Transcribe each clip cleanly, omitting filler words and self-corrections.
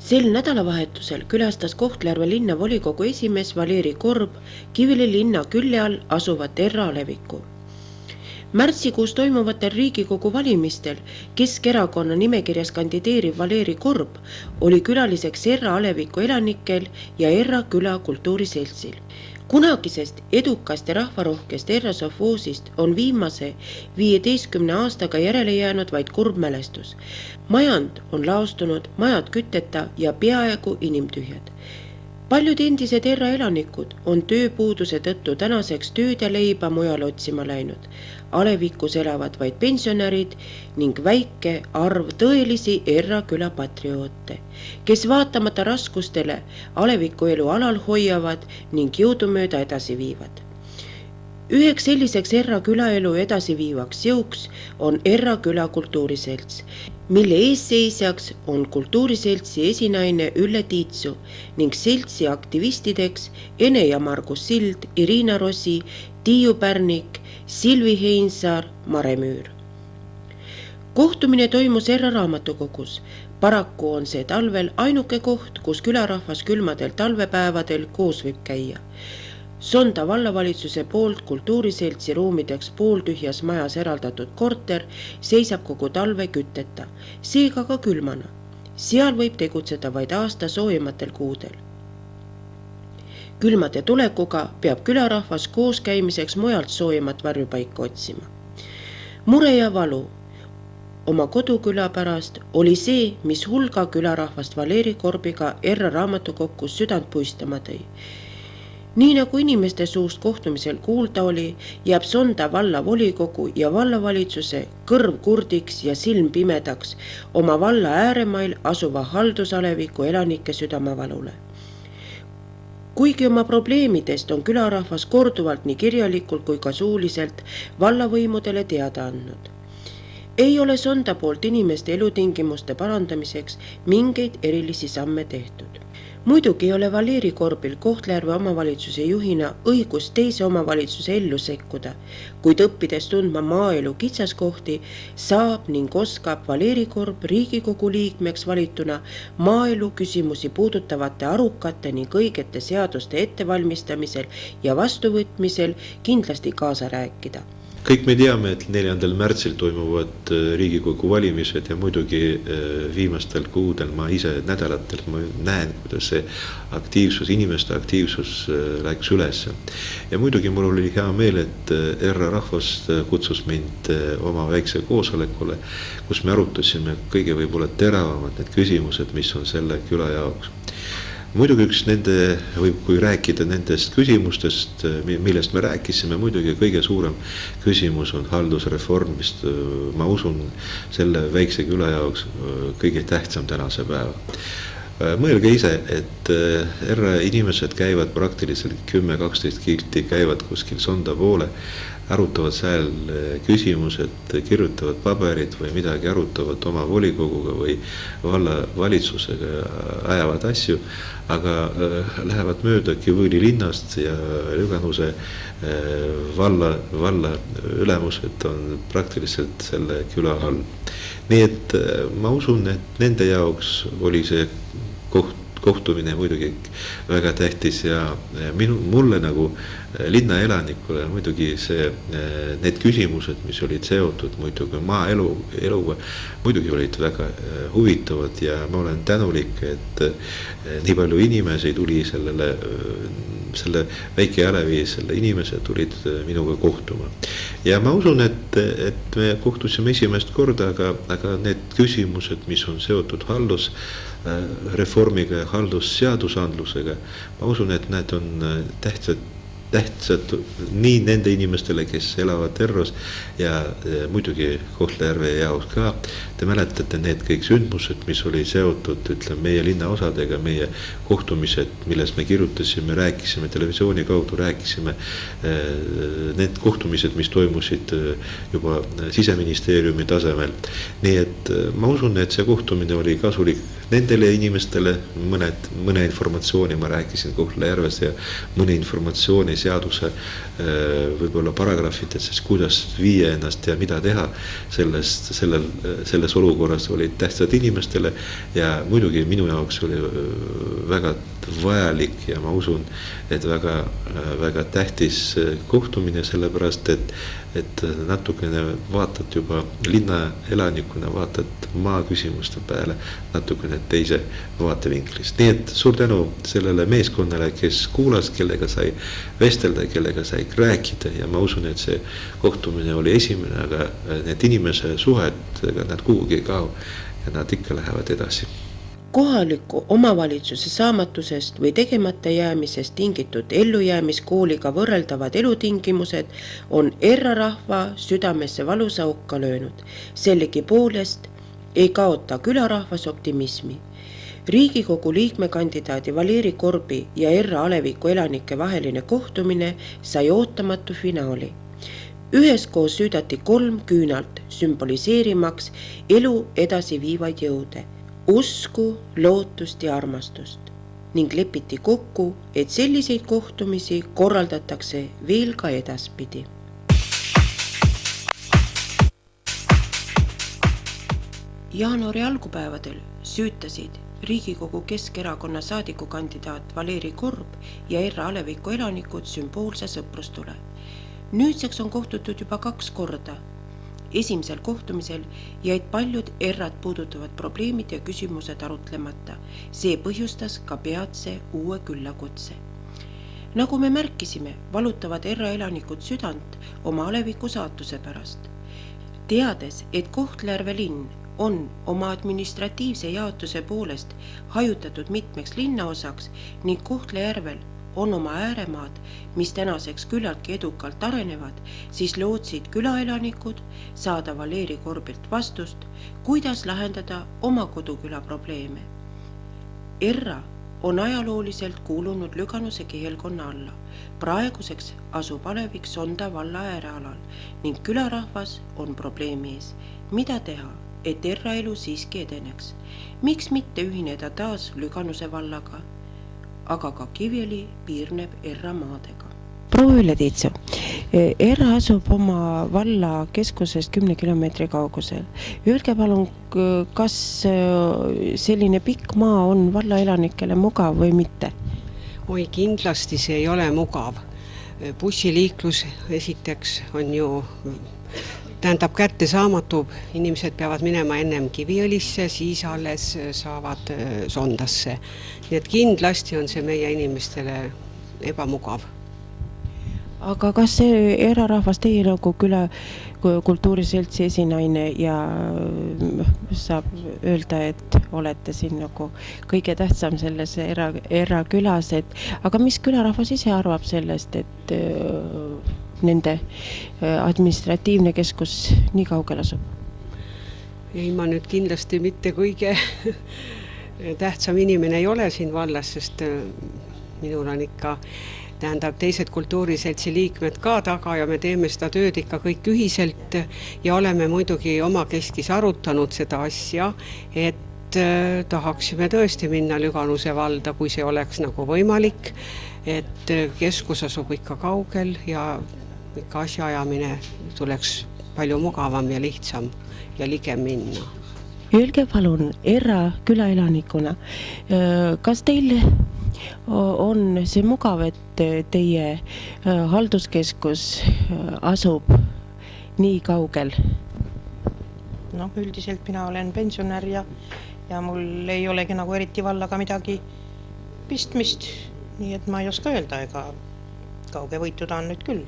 Sel nädalavahetusel külastas Kohtla-Järve linnavolikogu esimees Valeri Korb Kiviõli linna külje all asuvat Erra-alevikku. Märtsikuus toimuvatel Riigikogu valimistel Keskerakonna nimekirjas kandideeriv Valeri Korb oli külaliseks Erra-aleviku elanikel ja Erra küla kultuuriseltsil. Kunagisest edukast ja rahvarohkest Erra sovhoosist on viimase 15 aastaga järele jäänud vaid kurb mälestus. Majand on laostunud, majad kütteta ja peaaegu inimtühjad. Paljud endised Erra elanikud on tööpuuduse tõttu tänaseks tööd ja leiba mujal otsima läinud. Alevikus elavad vaid pensionärid ning väike arv tõelisi Erra küla patrioote, kes vaatamata raskustele aleviku elu alal hoiavad ning jõudumööda edasi viivad. Üheks selliseks Erra külaelu edasiviivaks jõuks on Erra küla kultuuriselts, mille eesseisjaks on kultuuriseltsi esinaine Ülle Tiitsu ning seltsi aktivistideks Ene ja Margus Sild, Irina Rossi, Tiiu Pärnik, Silvi Heinsaar, Mare Müür. Kohtumine toimus Erra raamatukogus. Paraku on see talvel ainuke koht, kus külarahvas külmadel talvepäevadel koos võib käia. Sonda vallavalitsuse poolt kultuuriseltsi ruumideks pooltühjas majas eraldatud korter seisab kogu talve kütteta, seega ka külmana. Seal võib tegutseda vaid aasta soojematel kuudel. Külmade tulekuga peab külarahvas koos käimiseks mujalt soojemat varjupaika otsima. Mure ja valu oma koduküla pärast oli see, mis hulga külarahvast Valeri Korbiga Erra raamatukokku südant puistama tõi. Nii nagu inimeste suust kohtumisel kuulda oli, jääb Sonda valla volikogu ja vallavalitsuse kõrv kurdiks ja silm pimedaks oma valla ääremail asuva haldusaleviku elanike südamevalule. Kuigi oma probleemidest on külarahvas korduvalt nii kirjalikult kui ka suuliselt vallavõimudele teada andnud. Ei ole Sonda poolt inimeste elutingimuste parandamiseks mingeid erilisi samme tehtud. Muidugi ei ole Valeri Korbil Kohtla-Järve omavalitsuse juhina õigus teise omavalitsuse ellu sekkuda, kuid õppides tundma maaelu kitsaskohti, saab ning oskab Valeri Korb Riigikogu liikmeks valituna maaelu küsimusi puudutavate arukate ning õigete seaduste ettevalmistamisel ja vastuvõtmisel kindlasti kaasa rääkida. Kõik me teame, et 4. märtsil toimuvad Riigikogu valimised ja muidugi viimastel kuudel ma ise nädalatel ma näen, kuidas see aktiivsus, inimeste aktiivsus läks üles. Ja muidugi mul oli hea meel, et Erra rahvas kutsus mind oma väikse koosolekule, kus me arutasime kõige võib-olla teravamad need küsimused, mis on selle küla jaoks. Muidugi üks nende, võib kui rääkida nendest küsimustest, millest me rääkisime, muidugi kõige suurem küsimus on haldusreform, mis ma usun selle väikse küla jaoks kõige tähtsam tänase päeva. Mõelge ise, et Erra inimesed käivad praktiliselt 10-12 kilti, käivad kuskil Sonda poole, arutavad seal küsimused, kirjutavad paberid või midagi arutavad oma volikoguga või vallavalitsusega, ajavad asju, aga lähevad mööda Kiviõli linnast ja Lüganuse valla ülemused on praktiliselt selle küla all. Nii et ma usun, et nende jaoks oli see kohtumine muidugi väga tähtis ja mulle nagu linna elanikule muidugi need küsimused, mis olid seotud muidugi maaeluga, muidugi olid väga huvitavad ja ma olen tänulik, et nii palju inimesi tuli selle väike Alevi, selle inimesed tulid minuga kohtuma. Ja ma usun, et me kohtusime esimest korda, aga need küsimused, mis on seotud reformiga ja haldusseadusandlusega, ma usun, et need on tähtsad nii nende inimestele, kes elavad Erros ja muidugi Kohtla-Järve jaoks ka. Te mäletate need kõik sündmused, mis oli seotud meie linnaosadega, meie kohtumised, millest me kirjutasime, rääkisime, televisiooni kaudu rääkisime, need kohtumised, mis toimusid juba Siseministeeriumi tasemel. Nii et ma usun, et see kohtumine oli kasulik nendele inimestele mõne informatsiooni ma rääkisin Kohtla-Järves ja mõne informatsiooni seaduse võib-olla paragrahvides, siis kuidas viia ennast ja mida teha selles olukorras olid tähtsad inimestele ja muidugi minu jaoks oli väga vajalik ja ma usun, et väga tähtis kohtumine, sellepärast et natukene vaatad juba linna elanikuna, vaatad maa küsimuste peale natukene teise vaatevinklist. Nii et suur tänu sellele meeskonnale, kes kuulas, kellega sai vestelda, kellega sai rääkida ja ma usun, et see kohtumine oli esimene, aga need inimese suhed, nad kuhugi ei kao ja nad ikka lähevad edasi. Kohaliku omavalitsuse saamatusest või tegemata jäämisest tingitud ellujäämiskooliga võrreldavad elutingimused on errarahva südamesse valusa hukka löönud. Sellegi poolest ei kaota külarahvas optimismi. Riigikogu liikmekandidaadi Valeri Korbi ja Erra Aleviku elanike vaheline kohtumine sai ootamatu finaali. Üheskoos süüdati 3 küünalt, sümboliseerimaks elu edasi viivaid jõude. Usku, lootust ja armastust ning lepiti kokku, et selliseid kohtumisi korraldatakse veel ka edaspidi. Jaanuari algupäevadel süütasid Riigikogu Keskerakonna saadikukandidaat Valeri Korb ja Erra Aleviku elanikud sümboolse sõprustule. Nüüdseks on kohtutud juba 2 korda. Esimesel kohtumisel jäid paljud Errat puudutavad probleemid ja küsimused arutlemata. See põhjustas ka peatse uue küllakutse. Nagu me märkisime, valutavad Erra elanikud südant oma Aleviku saatuse pärast. Teades, et Kohtla-Järve linn on oma administratiivse jaotuse poolest hajutatud mitmeks linnaosaks ning Kohtla-Järvel on oma ääremaad, mis tänaseks küllaltki edukalt arenevad, siis lootsid külaelanikud saada Valeri Korbilt vastust, kuidas lahendada oma koduküla probleeme. Erra on ajalooliselt kuulunud Lüganuse kihelkonna alla. Praeguseks asub Alevik Sonda valla äärealal ning külarahvas on probleemi ees. Mida teha, et Erra elu siiski edeneks? Miks mitte ühineda taas Lüganuse vallaga? Aga ka Kiviõli piirneb Erra maadega. Proua Ülle Tiitsu, Erra asub oma valla keskusest 10 kilomeetri kaugusel. Öelge palun, kas selline pikk maa on valla elanikele mugav või mitte? Oi, kindlasti see ei ole mugav. Bussiliiklus esiteks on ju tähendab kätte saamatu, inimesed peavad minema ennem Kiviõlisse, siis alles saavad Sondasse. Nii et kindlasti on see meie inimestele ebamugav. Aga kas see erarahvas teie nagu küla kultuuriseltsi esinaine ja saab öelda, et olete siin nagu kõige tähtsam selles Erra külas, aga mis külarahvas ise arvab sellest, et nende administratiivne keskus nii kaugel asub? Ei, ma nüüd kindlasti mitte kõige tähtsam inimene ei ole siin vallas, sest minul on ikka teised kultuuriseltsi liikmed ka taga ja me teeme seda tööd ikka kõik ühiselt ja oleme muidugi omakeskis arutanud seda asja, et tahaksime tõesti minna Lüganuse valda, kui see oleks nagu võimalik, et keskus asub ikka kaugel ja ikka asjaajamine tuleks palju mugavam ja lihtsam ja ligem minna. Öelge palun Erra külaelanikuna, kas teil on see mugav, et teie halduskeskus asub nii kaugel? No üldiselt mina olen pensionär ja mul ei olegi nagu eriti vallaga midagi pistmist, nii et ma ei oska öelda, ega kauge võituda on nüüd küll.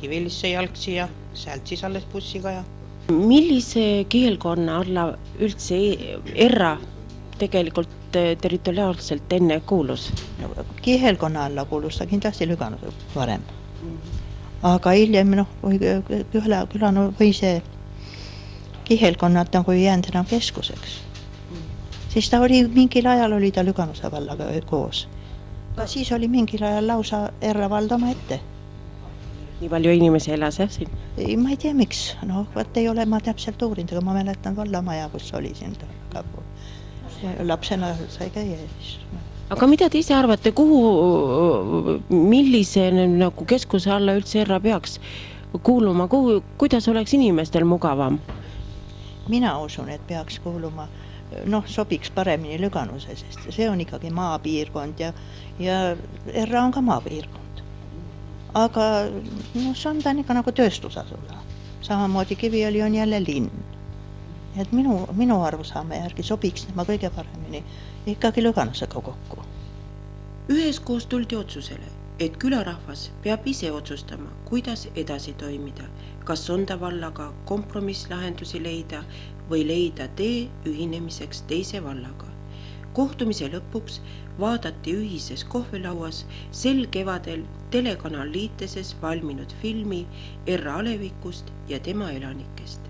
Kivilisse jalgsi ja sealt siis alles bussiga ja. Millise kihelkonna alla üldse Erra tegelikult territoriaalselt enne kuulus? Kihelkonna alla kuulus ta kindlasti Lüganuse varem. Aga hiljem külano või see kihelkonnad nagu ei jäänud enam keskuseks. Siis ta oli mingil ajal oli ta Lüganuse vallaga koos. Aga siis oli mingil ajal lausa Erra valdama ette. Nii palju inimesi elas siin? Ei, ma ei tea miks. Võt ei ole ma täpselt uurinud, aga ma mäletan vallamaja, kus oli siin. lapsena sai käia siis. aga mida te ise arvate, millise nagu keskuse alla üldse Erra peaks kuuluma, kuidas oleks inimestel mugavam? Mina usun, et peaks kuuluma, sobiks paremini Lüganuse, sest see on ikkagi maapiirkond ja Erra on ka maapiirkond. Aga see on ta ikka nagu tööstusasula. Samamoodi Kiviõli on jälle linn. Et minu arvusaame järgi sobiks nema kõige paremini ikkagi Lüganusega kokku. Üheskoos tuldi otsusele, et külarahvas peab ise otsustama, kuidas edasi toimida, kas on ta vallaga kompromisslahendusi leida või leida tee ühinemiseks teise vallaga. Kohtumise lõpuks vaadati ühises kohvilauas sel kevadel telekanal Liiteses valminud filmi Erra alevikust ja tema elanikest.